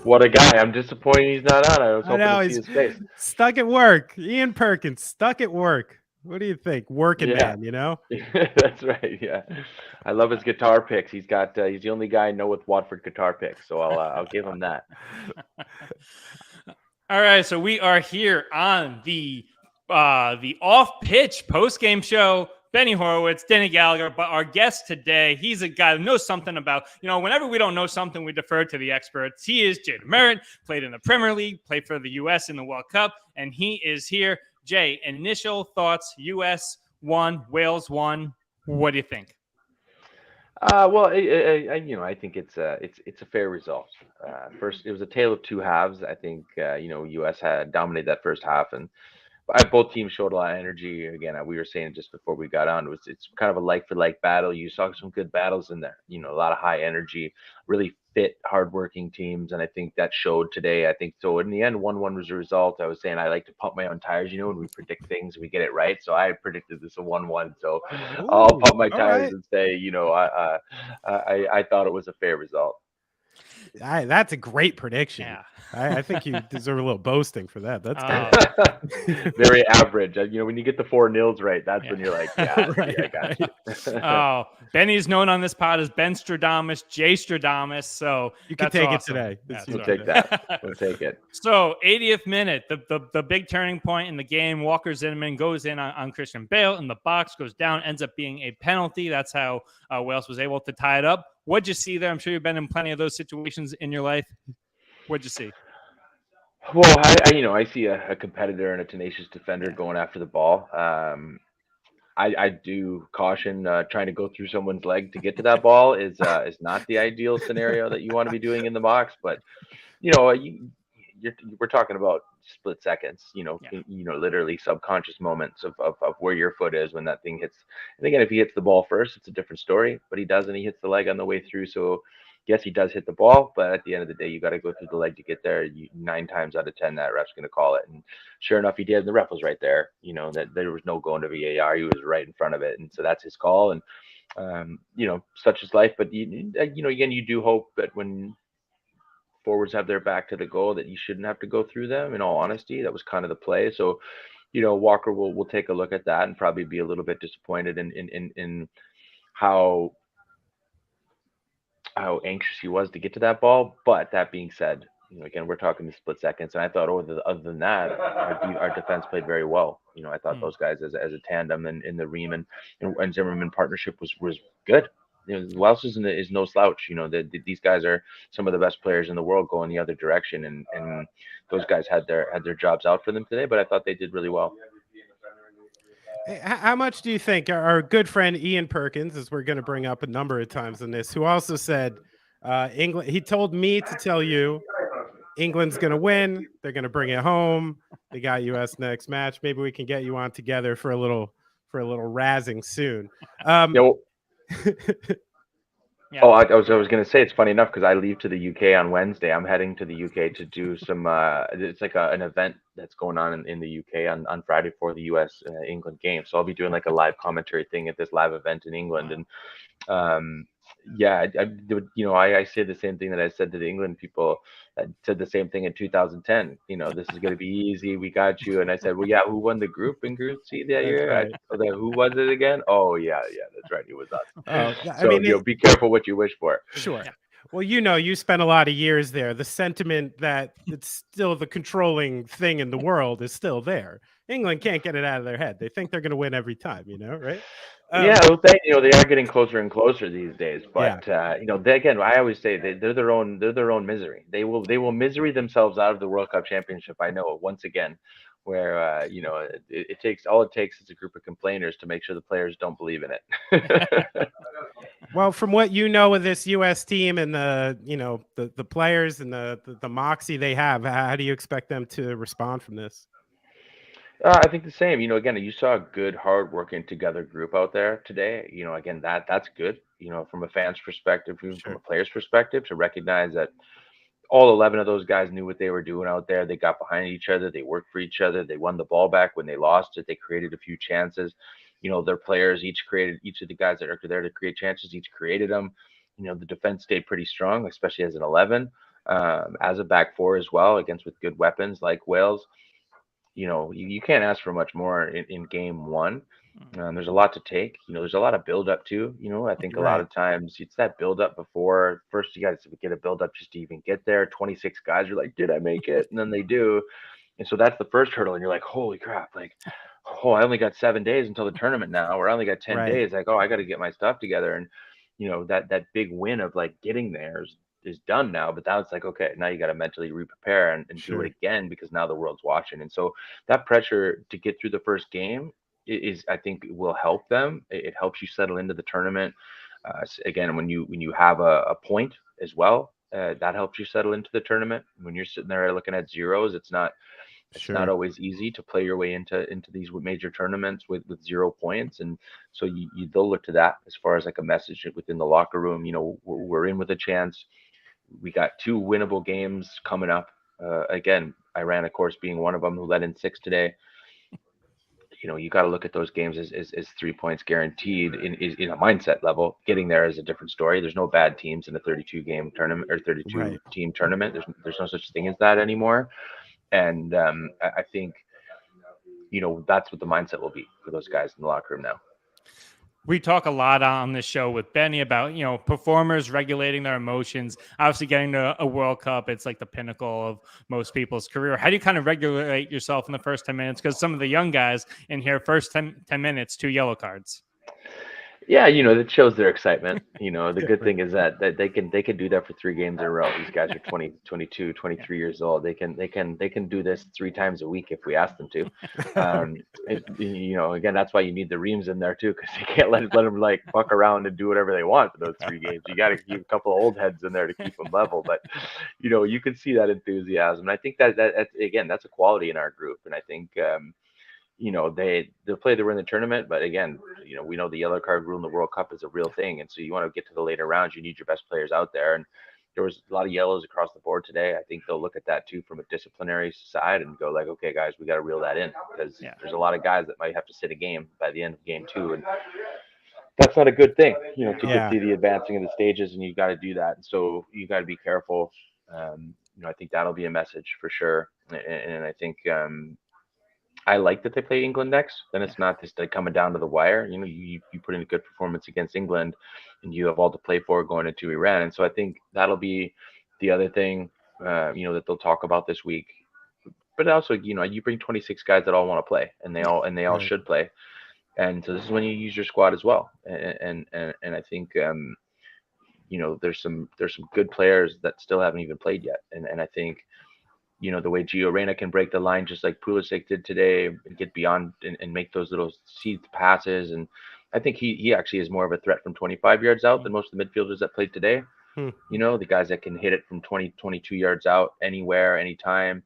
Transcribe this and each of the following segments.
What a guy. I'm disappointed he's not on. I was I hoping know to see he's his face. stuck at work. Ian Perkins, stuck at work. What do you think? Working Yeah. man, you know? That's right. Yeah. I love his guitar picks. He's the only guy I know with Watford guitar picks, so I'll give him that. All right, so we are here on the off-pitch post-game show. Benny Horowitz, Deny Gallagher, but our guest today, he's a guy who knows something about, whenever we don't know something, we defer to the experts. He is Jay DeMerit, played in the Premier League, played for the U.S. in the World Cup, and he is here. Jay, initial thoughts, U.S. won, Wales won. What do you think? Well, I think it's a fair result. First, it was a tale of two halves. I think U.S. had dominated that first half, and both teams showed a lot of energy. Again, we were saying just before we got on, it's kind of a like for like battle. You saw some good battles in there. A lot of high energy, really fit, hardworking teams, and I think that showed today. I think so. In the end, 1-1 was the result. I was saying I like to pump my own tires. When we predict things, we get it right. So I predicted this a 1-1. So I'll pump my tires and say, I thought it was a fair result. That's a great prediction. Yeah. I think you deserve a little boasting for that. That's good. Very average. When you get the 4-0s right, that's when you're like, yeah, right, I got you. Oh, Benny's known on this pod as Ben Stradamus, Jay Stradamus. So you can take it today. We'll take that. We'll take it. So 80th minute, the big turning point in the game. Walker Zimmerman goes in on Christian Bale in the box, goes down, ends up being a penalty. That's how Wales was able to tie it up. What'd you see there? I'm sure you've been in plenty of those situations in your life. What'd you see? Well, I see a competitor and a tenacious defender going after the ball. I do caution trying to go through someone's leg to get to that ball is not the ideal scenario that you want to be doing in the box. But we're talking about split seconds. Literally subconscious moments of where your foot is when that thing hits. And again, if he hits the ball first, it's a different story. But he doesn't. He hits the leg on the way through. So yes, he does hit the ball, but at the end of the day, you got to go through the leg to get there. 9 times out of 10, that ref's going to call it. And sure enough, he did. And the ref was right there. That there was no going to VAR. He was right in front of it. And so that's his call. And, such is life. But, again, you do hope that when forwards have their back to the goal that you shouldn't have to go through them. In all honesty, that was kind of the play. So, Walker will take a look at that and probably be a little bit disappointed in how anxious he was to get to that ball. But that being said, again, we're talking the split seconds, and I thought other than that, our defense played very well. I thought those guys as a tandem in the Riemann and Zimmerman partnership was good. Welsh is no slouch. These guys are some of the best players in the world going the other direction, and those guys had their jobs out for them today. But I thought they did really well. How much do you think our good friend Ian Perkins, as we're going to bring up a number of times in this, who also said England, he told me to tell you England's going to win. They're going to bring it home. They got US next match. Maybe we can get you on together for a little razzing soon. Yeah. Oh, I was going to say, it's funny enough because I leave to the UK on Wednesday. I'm heading to the UK to do some. It's like an event that's going on in the UK on Friday for the US England game. So I'll be doing like a live commentary thing at this live event in England. And I say the same thing that I said to the England people. I said the same thing in 2010. This is going to be easy. We got you. And I said, well, yeah, who won the group in Group C that year? Right. Who was it again? Oh, yeah, that's right. It was us. So, be careful what you wish for. Sure. Yeah. Well, you spent a lot of years there. The sentiment that it's still the controlling thing in the world is still there. England can't get it out of their head. They think they're going to win every time, right? They are getting closer and closer these days. But again, I always say they're their own misery. They will misery themselves out of the World Cup championship. I know once again, where it takes is a group of complainers to make sure the players don't believe in it. Well, from what you know of this U.S. team and the players and the moxie they have, how do you expect them to respond from this? I think the same. Again, you saw a good, hard-working together group out there today. Again, that's good. From a fan's perspective, from a player's perspective, to recognize that all 11 of those guys knew what they were doing out there. They got behind each other. They worked for each other. They won the ball back when they lost it. They created a few chances. Their players each of the guys that are there to create chances, each created them. The defense stayed pretty strong, especially as an 11. as a back four as well, against with good weapons like Wales. You can't ask for much more in game one. There's a lot to take. There's a lot of build up too. I think a lot of times it's that build up before. First, you got to get a build up just to even get there. 26 guys are like, did I make it? And then they do. And so that's the first hurdle. And you're like, holy crap. Like, oh, I only got 7 days until the tournament now, or I only got 10 days. Like, oh, I got to get my stuff together. And, that big win of like getting there is done now, but now it's like, okay, now you got to mentally re-prepare and do it again, because now the world's watching. And so that pressure to get through the first game is I think will help them. It helps you settle into the tournament. Again, when you have a point as well, that helps you settle into the tournament. When you're sitting there looking at zeros, it's not always easy to play your way into these major tournaments with 0 points. And so they'll look to that as far as like a message within the locker room. We're in with a chance. We got 2 winnable games coming up. Again, Iran, of course, being one of them, who let in 6 today. You got to look at those games as 3 points guaranteed in a mindset level. Getting there is a different story. There's no bad teams in a 32 game tournament or 32 team tournament. There's no such thing as that anymore. And I think, that's what the mindset will be for those guys in the locker room now. We talk a lot on this show with Benny about, performers regulating their emotions. Obviously, getting to a World Cup, it's like the pinnacle of most people's career. How do you kind of regulate yourself in the first 10 minutes? Because some of the young guys in here, first 10 minutes, 2 yellow cards. Yeah, that shows their excitement. The good thing is that they can do that for 3 games in a row. These guys are 20, 22, 23 years old. They can do this 3 times a week if we ask them to. Again, that's why you need the reams in there too, because you can't let them like fuck around and do whatever they want for those 3 games. You got to keep a couple of old heads in there to keep them level. But you can see that enthusiasm. And I think that's a quality in our group. And I think they'll play to win the tournament, but again, we know the yellow card rule in the World Cup is a real thing, and so you want to get to the later rounds, you need your best players out there. And there was a lot of yellows across the board today. I think they'll look at that too from a disciplinary side and go like, okay, guys, we got to reel that in, because there's a lot of guys that might have to sit a game by the end of game 2, and that's not a good thing, to get through the advancing of the stages, and you got to do that. And so you got to be careful. I think that'll be a message for sure, and I think. I like that they play England next. Then it's not just like coming down to the wire. You put in a good performance against England, and you have all to play for going into Iran. And so I think that'll be the other thing, that they'll talk about this week. But also, you bring 26 guys that all want to play, and they all should play. And so this is when you use your squad as well. And I think there's some good players that still haven't even played yet. And I think. The way Gio Reyna can break the line just like Pulisic did today, and get beyond and make those little seed passes. And I think he actually is more of a threat from 25 yards out than most of the midfielders that played today. The guys that can hit it from 20, 22 yards out anywhere, anytime.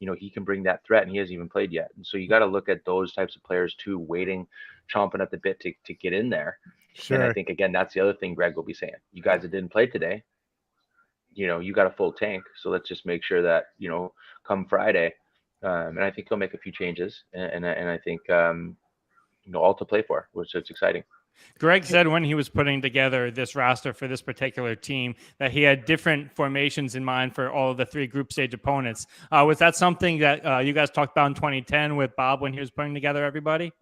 He can bring that threat, and he hasn't even played yet. And so you got to look at those types of players too, waiting, chomping at the bit to get in there. Sure. And I think, again, that's the other thing Greg will be saying. You guys that didn't play today, you got a full tank, so let's just make sure that come Friday, and I think he'll make a few changes, and I think all to play for, which is exciting. Greg said when he was putting together this roster for this particular team that he had different formations in mind for all of the 3 group stage opponents. Was that something that you guys talked about in 2010 with Bob when he was putting together everybody?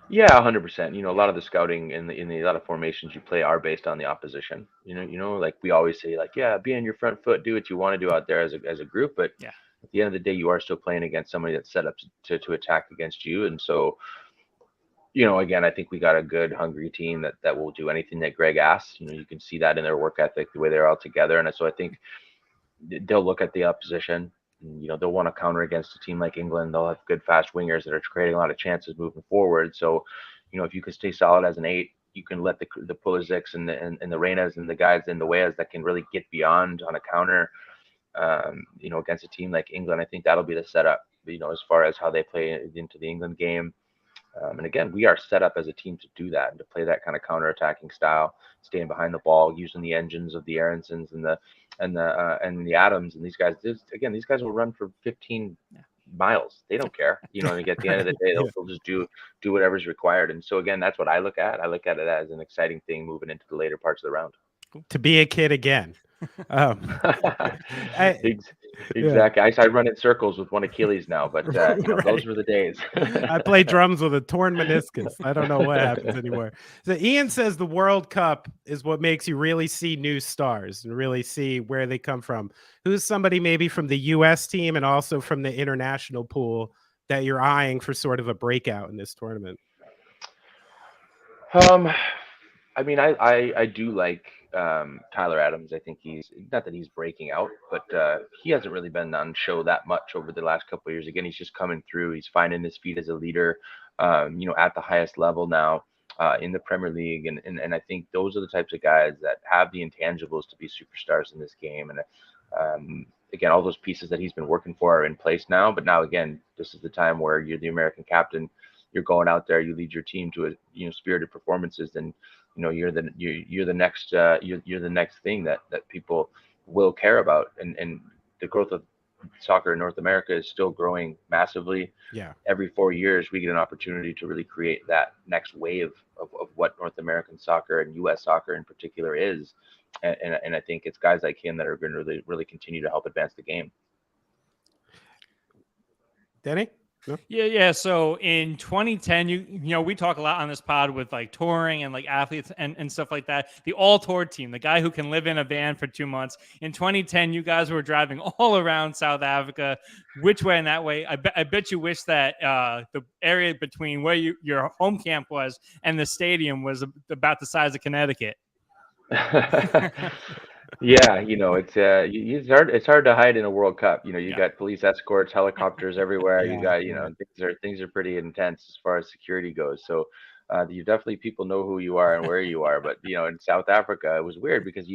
Yeah, 100%. A lot of the scouting in a lot of formations you play are based on the opposition. Like we always say, like, be on your front foot, do what you want to do out there as a group. But at the end of the day, you are still playing against somebody that's set up to attack against you. And so, again, I think we got a good, hungry team that will do anything that Greg asks. You can see that in their work ethic, the way they're all together. And so I think they'll look at the opposition. They'll want to counter against a team like England. They'll have good, fast wingers that are creating a lot of chances moving forward. So, if you can stay solid as an 8, you can let the Pulisics and the Reynas and the guys in the Weahs that can really get beyond on a counter, against a team like England. I think that'll be the setup, as far as how they play into the England game. And again, we are set up as a team to do that and to play that kind of counter-attacking style, staying behind the ball, using the engines of the Aaronsons and the Adams and these guys. These guys will run for 15 miles. They don't care. And at the end of the day, they'll just do whatever's required. And so again, that's what I look at. I look at it as an exciting thing moving into the later parts of the round. to be a kid again. Exactly. I run in circles with one Achilles now, but those were the days. I play drums with a torn meniscus. I don't know what happens anymore. So Ian says the World Cup is what makes you really see new stars and really see where they come from. Who's somebody maybe from the U.S. team and also from the international pool that you're eyeing for sort of a breakout in this tournament? I mean, I do like Tyler Adams. I think he's not that he's breaking out, but he hasn't really been on show that much over the last couple of years. Again, he's just coming through. He's finding his feet as a leader, at the highest level now in the Premier League, and I think those are the types of guys that have the intangibles to be superstars in this game. And again, all those pieces that he's been working for are in place now. But now again, this is the time where you're the American captain. You're going out there, you lead your team to a spirited performances, and you're the next you're the next thing that people will care about. And the growth of soccer in North America is still growing massively. Yeah. Every 4 years we get an opportunity to really create that next wave of what North American soccer and US soccer in particular is. And I think it's guys like him that are going to really continue to help advance the game. Danny? No? Yeah. So in 2010, we talk a lot on this pod with like touring and like athletes and stuff like that. The all tour team, the guy who can live in a van for 2 months. In 2010, you guys were driving all around South Africa, which way and that way. I bet you wish that the area between where your home camp was and the stadium was about the size of Connecticut. Yeah, it's hard to hide in a World Cup. You got police escorts, helicopters everywhere. Yeah, You got things are pretty intense as far as security goes. So you definitely, people know who you are and where you are. But in South Africa, it was weird because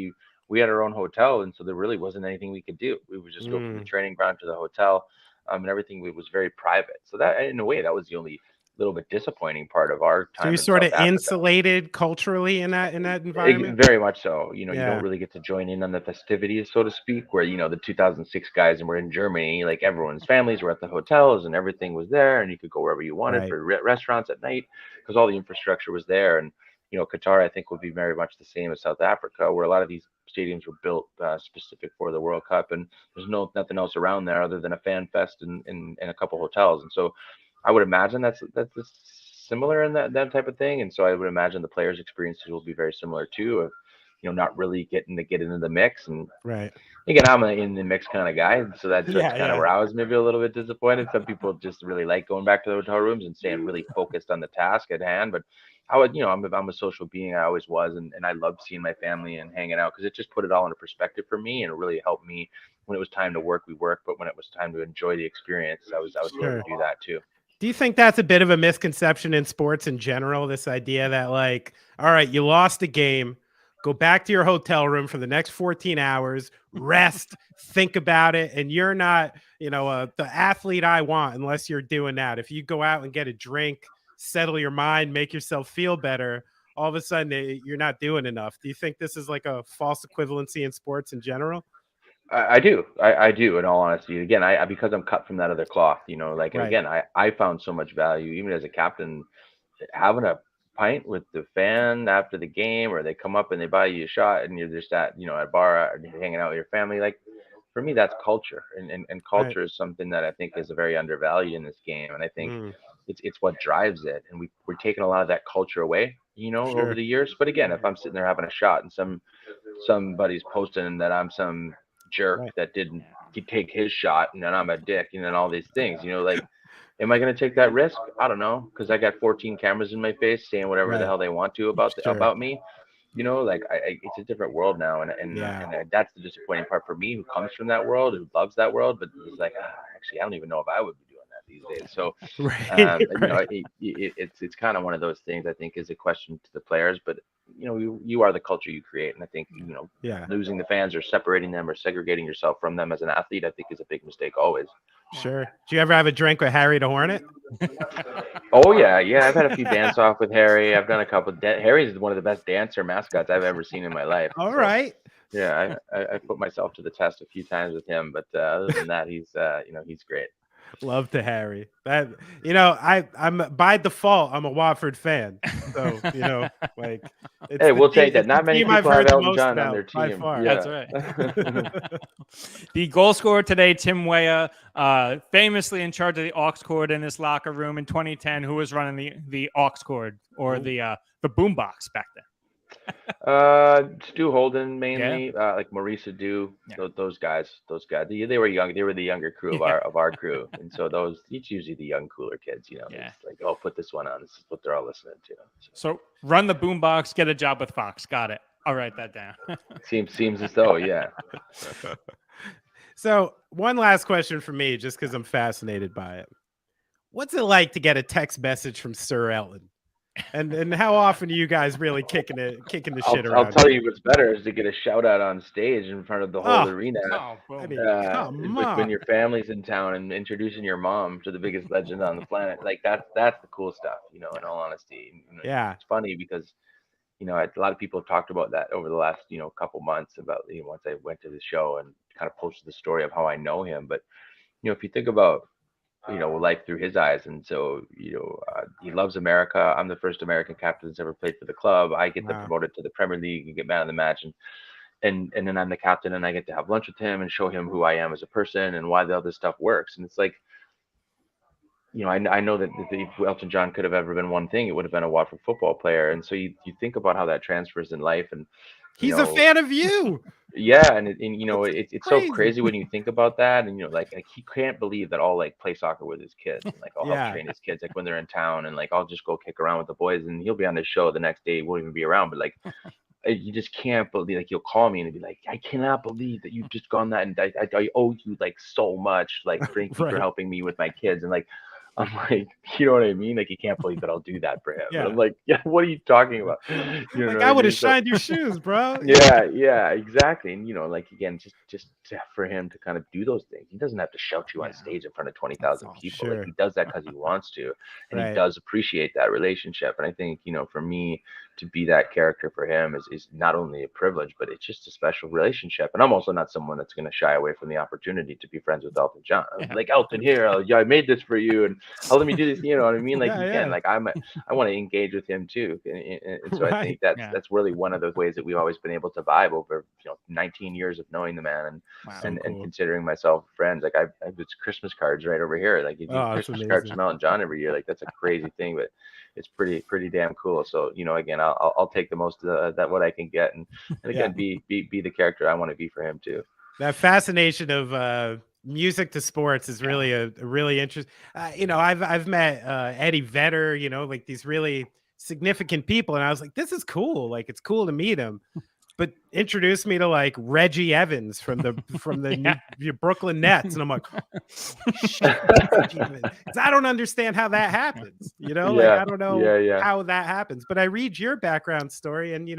we had our own hotel, and so there really wasn't anything we could do. We would just go from the training ground to the hotel, and everything was very private. So that, in a way, that was the only little bit disappointing part of our time. So you're sort of insulated culturally in that environment? Very much so. You don't really get to join in on the festivities, so to speak, where the 2006 guys, and we're in Germany, like everyone's families were at the hotels and everything was there, and you could go wherever you wanted for restaurants at night because all the infrastructure was there. And Qatar, I think, would be very much the same as South Africa, where a lot of these stadiums were built specific for the World Cup, and there's nothing else around there other than a fan fest and a couple hotels. And so I would imagine that's similar in that type of thing. And so I would imagine the players' experiences will be very similar too, of not really getting to get into the mix. And again, I'm an in the mix kind of guy, so that's kind of where I was maybe a little bit disappointed. Some people just really like going back to the hotel rooms and staying really focused on the task at hand. But I would, I'm a social being. I always was, and I loved seeing my family and hanging out because it just put it all into perspective for me, and it really helped me. When it was time to work, we worked, but when it was time to enjoy the experience, I was able to do that too. Do you think that's a bit of a misconception in sports in general? This idea that, like, all right, you lost a game, go back to your hotel room for the next 14 hours, rest, think about it. And you're not, the athlete I want unless you're doing that. If you go out and get a drink, settle your mind, make yourself feel better, all of a sudden you're not doing enough. Do you think this is like a false equivalency in sports in general? I do. I do, in all honesty. Again, I because I'm cut from that other cloth, again, I found so much value, even as a captain, having a pint with the fan after the game, or they come up and they buy you a shot and you're just at a bar and you're hanging out with your family. Like, for me, that's culture. And culture is something that I think is very undervalued in this game. And I think it's what drives it. And we're taking a lot of that culture away, over the years. But again, if I'm sitting there having a shot and somebody's posting that I'm some jerk that didn't take his shot, and then I'm a dick, and then all these things, like, am I going to take that risk? I don't know, because I got 14 cameras in my face saying whatever the hell they want to about me. Like, it's a different world now, and that's the disappointing part for me, who comes from that world, who loves that world, but it's like, actually, I don't even know if I would be doing that these days. So it's kind of one of those things. I think is a question to the players, but you are the culture you create, and I think losing the fans or separating them or segregating yourself from them as an athlete, I think, is a big mistake always. Sure. Do you ever have a drink with Harry the Hornet? Oh yeah, I've had a few dance off with Harry. I've done a couple. Harry's one of the best dancer mascots I've ever seen in my life. All right. Yeah, I put myself to the test a few times with him, but other than that, he's he's great. Love to Harry. That I'm by default, I'm a Watford fan. So, like it's Hey, the we'll team, take that. it's the Not many team I've people have heard the Elton most John on their about by team. far. Yeah. That's right. The goal scorer today, Tim Weah, famously in charge of the aux cord in his locker room in 2010. Who was running the aux cord or the boombox back then? Stu Holden mainly, Yeah. like Maurice Adu, Yeah. those guys. They were young. They were the younger crew of our crew, and so it's usually the young, cooler kids. Yeah. It's like, oh, put this one on. This is what they're all listening to. So run the boombox, get a job with Fox. Got it. I'll write that down. seems as though, yeah. So one last question for me, just because I'm fascinated by it. What's it like to get a text message from Sir Elton? And how often are you guys really kicking the shit around? I'll tell you what's better is to get a shout out on stage in front of the whole arena. I mean, come when on. your family's in town and introducing your mom to the biggest legend on the planet. Like that's the cool stuff, in all honesty. Yeah. It's funny because a lot of people have talked about that over the last couple months about once I went to the show and kind of posted the story of how I know him. But if you think about life through his eyes. And so, he loves America. I'm the first American captain that's ever played for the club. I get promoted to the Premier League and get man of the match. And then I'm the captain and I get to have lunch with him and show him who I am as a person and why all this stuff works. And it's like, I know that if Elton John could have ever been one thing, it would have been a Watford football player. And so you think about how that transfers in life. And he's a fan of you. Yeah, and it's so crazy when you think about that, and like he can't believe that I'll like play soccer with his kids, and like I'll help train his kids like when they're in town, and like I'll just go kick around with the boys, and he'll be on his show the next day, he won't even be around, but like you just can't believe, like he'll call me and be like, I cannot believe that you've just gone that, and I owe you like so much, like thank you for helping me with my kids, and like I'm like, you know what I mean? Like, you can't believe that I'll do that for him. Yeah. And I'm like, yeah, what are you talking about? Like, I would have shined your shoes, bro. Yeah, exactly. And, like, again, just for him to kind of do those things. He doesn't have to shout you on stage in front of 20,000 people. Sure. Like, he does that because he wants to. And he does appreciate that relationship. And I think, for me to be that character for him is not only a privilege, but it's just a special relationship. And I'm also not someone that's going to shy away from the opportunity to be friends with Elton John. Like, Elton, here, I made this for you. And let me do this, you know what I mean? Like again, like I want to engage with him too, and so I think that's really one of the ways that we've always been able to vibe over 19 years of knowing the man and considering myself friends. Like I have Christmas cards right over here. Like you do Christmas cards from Elton John every year. Like that's a crazy thing, but it's pretty damn cool. So again, I'll take the most of that what I can get, and again be the character I want to be for him too. That fascination of music to sports is really a really interesting. I've met Eddie Vedder, like these really significant people, and I was like, this is cool. Like it's cool to meet him. But introduce me to like Reggie Evans from the Brooklyn Nets, and I'm like, oh, shit, I don't understand how that happens. Like I don't know how that happens. But I read your background story, and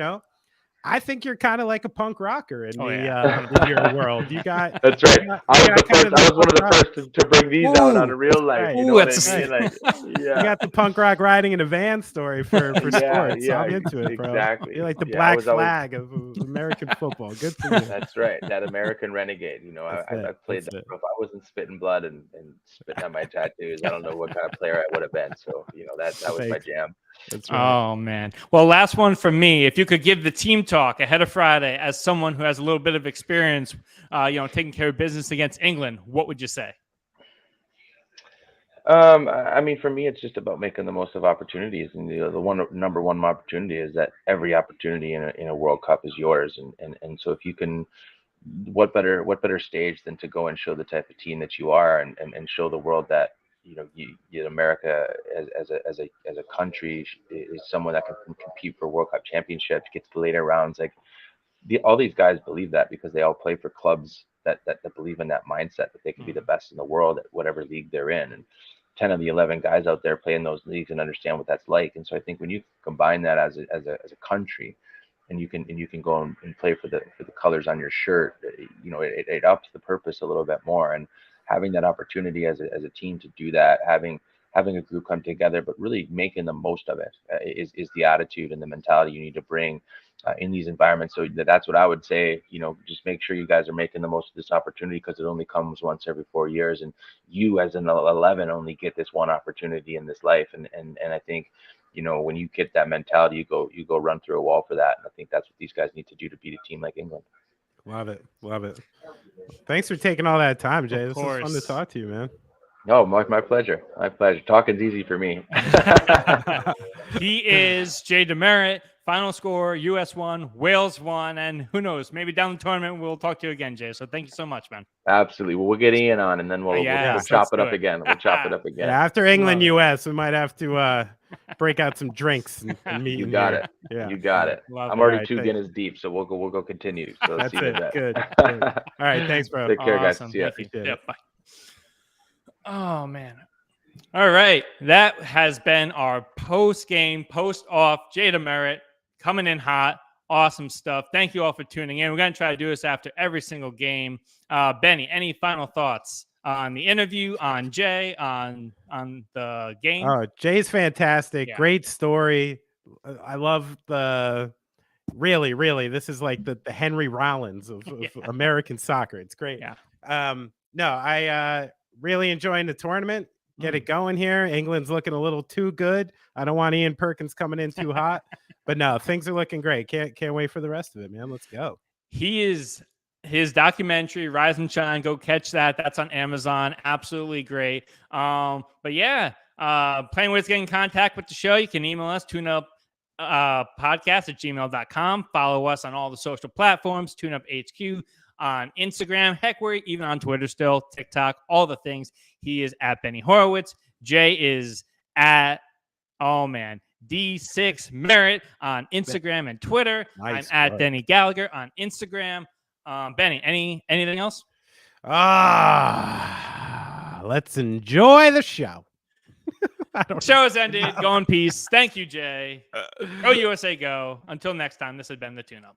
I think you're kind of like a punk rocker in your world. You got that's right. I was one of the first to bring these out on a real life. Right. You know what I mean? Like, you got the punk rock riding in a van story for sports. So I'm into it, bro. Exactly. You're like the black flag of American football. Good for you. That's right. That American renegade. I played that. If I wasn't spitting blood and spitting on my tattoos, I don't know what kind of player I would have been. So that was my jam. That's right. Oh man. Well, last one from me. If you could give the team talk ahead of Friday as someone who has a little bit of experience, taking care of business against England, what would you say? I mean, for me, it's just about making the most of opportunities, and number one opportunity is that every opportunity in a World Cup is yours, and so if you can, what better stage than to go and show the type of team that you are, and show the world that America as a country is someone that can compete for World Cup championships, get to the later rounds. Like all these guys believe that because they all play for clubs that believe in that mindset that they can be the best in the world at whatever league they're in. And 10 of the 11 guys out there play in those leagues and understand what that's like. And so I think when you combine that as a country, and you can go and play for the colors on your shirt, it ups the purpose a little bit more. And having that opportunity as a team to do that, having a group come together, but really making the most of it is the attitude and the mentality you need to bring. in these environments. So that's what I would say. Just make sure you guys are making the most of this opportunity, because it only comes once every 4 years, and you as an 11 only get this one opportunity in this life. And I think, when you get that mentality, you go run through a wall for that. And I think that's what these guys need to do to beat a team like England. Love it. Thanks for taking all that time, Jay. This was fun to talk to you, man. No, my pleasure. My pleasure. Talking's easy for me. He is Jay DeMerit. Final score, US won, Wales won, and who knows, maybe down the tournament we'll talk to you again, Jay. So thank you so much, man. Absolutely. Well, we'll get Ian on, and then we'll chop it up again. We'll chop it up again. Yeah, after England, US, we might have to break out some drinks and meet. You got it. Yeah. You got it. I'm already 2 Guinness deep, so we'll go continue. So that's it. Good. All right, thanks, bro. Take care, guys. See ya. Yeah, bye. Oh man. All right, that has been our post-game, post-off Jay DeMerit coming in hot. Awesome stuff. Thank you all for tuning in. We're going to try to do this after every single game. Benny, any final thoughts on the interview, on Jay, on the game? Oh, Jay's fantastic. Yeah. Great story. I love really, this is like the Henry Rollins of American soccer. It's great. Yeah. No, I really enjoying the tournament. Get it going here. England's looking a little too good. I don't want Ian Perkins coming in too hot, but no, things are looking great. Can't wait for the rest of it, man. Let's go. His documentary, Rise and Shine, go catch that. That's on Amazon. Absolutely great. But yeah, playing ways to get in contact with the show. You can email us, tuneuppodcast@gmail.com. Follow us on all the social platforms, TuneUpHQ on Instagram. Heck, we're even on Twitter still, TikTok, all the things. He is at Benny Horowitz. Jay is at, D6 Merit on Instagram and Twitter. Nice. I'm at Deny Gallagher on Instagram. Benny, anything else? Let's enjoy the show. The show has ended. Go in peace. Thank you, Jay. Go USA, go. Until next time, this has been the Tune Up.